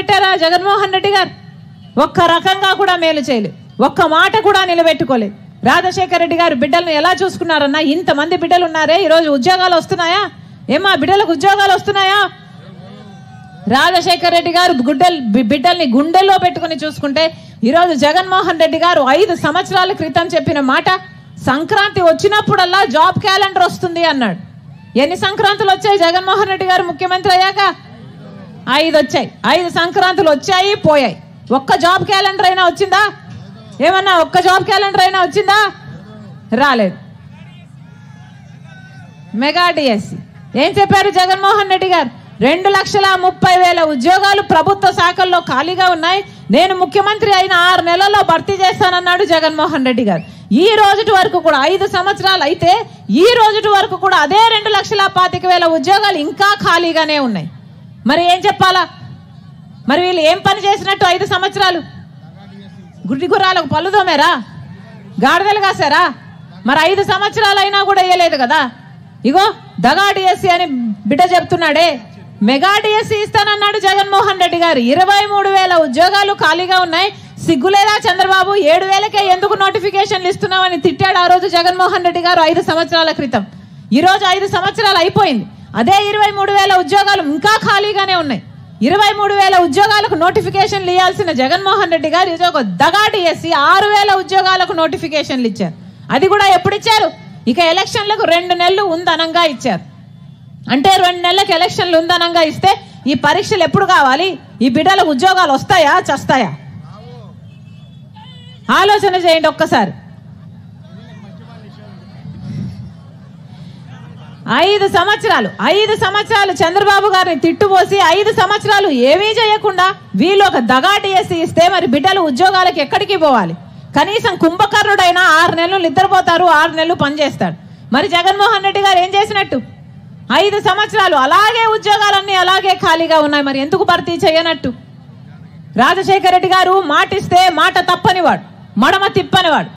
పెట్టారా జగన్మోహన్ రెడ్డి గారు? ఒక్క రకంగా కూడా మేలు చేయలేదు, ఒక్క మాట కూడా నిలబెట్టుకోలేదు. రాజశేఖర రెడ్డి గారు బిడ్డలను ఎలా చూసుకున్నారన్నా? ఇంతమంది బిడ్డలు ఉన్నారే, ఈరోజు ఉద్యోగాలు వస్తున్నాయా? ఏమా బిడ్డలకు ఉద్యోగాలు వస్తున్నాయా? రాజశేఖర రెడ్డి గారు బిడ్డల్ని గుండెల్లో పెట్టుకుని చూసుకుంటే, ఈరోజు జగన్మోహన్ రెడ్డి గారు 5 సంవత్సరాల క్రితం చెప్పిన మాట, సంక్రాంతి వచ్చినప్పుడల్లా జాబ్ క్యాలెండర్ వస్తుంది అన్నాడు. ఎన్ని సంక్రాంతులు వచ్చాయి జగన్మోహన్ రెడ్డి గారు ముఖ్యమంత్రి అయ్యాక? 5 వచ్చాయి. 5 సంక్రాంతులు వచ్చాయి, పోయాయి. ఒక్క జాబ్ క్యాలెండర్ అయినా వచ్చిందా? ఏమన్నా ఒక్క జాబ్ క్యాలెండర్ అయినా వచ్చిందా? రాలేదు. మెగా డిఎస్సి ఏం చెప్పారు జగన్మోహన్ రెడ్డి గారు? 2,30,000 ఉద్యోగాలు ప్రభుత్వ శాఖల్లో ఖాళీగా ఉన్నాయి, నేను ముఖ్యమంత్రి అయిన 6 నెలల్లో భర్తీ చేస్తానన్నాడు జగన్మోహన్ రెడ్డి గారు. ఈ రోజుటి వరకు కూడా 5 సంవత్సరాలు అయితే ఈ రోజుటి వరకు కూడా అదే 2,25,000 ఉద్యోగాలు ఇంకా ఖాళీగానే ఉన్నాయి. మరి ఏం చెప్పాలా? మరి వీళ్ళు ఏం పని చేసినట్టు 5 సంవత్సరాలు? గుడ్డి గుర్రాలకు పళ్ళు తోమారా? గాడిదలు కాసారా? మరి 5 సంవత్సరాలు అయినా కూడా వేయలేదు కదా. ఇగో దగా డిఎస్సి అని బిడ్డ చెప్తున్నాడే, మెగా డిఎస్సి ఇస్తానన్నాడు జగన్మోహన్ రెడ్డి గారు. 23,000 ఉద్యోగాలు ఖాళీగా ఉన్నాయి. సిగ్గులేదా చంద్రబాబు? 7,000కే ఎందుకు నోటిఫికేషన్లు ఇస్తున్నామని తిట్టాడు ఆ రోజు జగన్మోహన్ రెడ్డి గారు 5 సంవత్సరాల క్రితం. ఈరోజు 5 సంవత్సరాలు అయిపోయింది, అదే 23,000 ఉద్యోగాలు ఇంకా ఖాళీగానే ఉన్నాయి. 23,000 ఉద్యోగాలకు నోటిఫికేషన్లు ఇవ్వాల్సిన జగన్మోహన్ రెడ్డి గారు ఇది ఒక దగా డిఎస్సి 6,000 ఉద్యోగాలకు నోటిఫికేషన్లు ఇచ్చారు. అది కూడా ఎప్పుడు ఇచ్చారు? ఇక ఎలక్షన్లకు 2 నెలలు ఉందనంగా ఇచ్చారు. అంటే 2 నెలలకు ఎలక్షన్లు ఉందనంగా ఇస్తే ఈ పరీక్షలు ఎప్పుడు కావాలి? ఈ బిడ్డలకు ఉద్యోగాలు వస్తాయా చస్తాయా? ఆలోచన చేయండి ఒక్కసారి. 5 సంవత్సరాలు చంద్రబాబు గారిని తిట్టుపోసి 5 సంవత్సరాలు ఏమీ చేయకుండా వీళ్ళు ఒక దగా డిఎస్సి ఇస్తే మరి బిడ్డలు ఉద్యోగాలకు ఎక్కడికి పోవాలి? కనీసం కుంభకర్ణుడైనా 6 నెలలు నిద్రపోతారు, 6 నెలలు పనిచేస్తాడు. మరి జగన్మోహన్ రెడ్డి గారు ఏం చేసినట్టు? 5 సంవత్సరాలు అలాగే ఉద్యోగాలన్నీ అలాగే ఖాళీగా ఉన్నాయి. మరి ఎందుకు భర్తీ చేయనట్టు? రాజశేఖర రెడ్డి గారు మాటిస్తే మాట తప్పనివాడు, మడమ తిప్పనివాడు.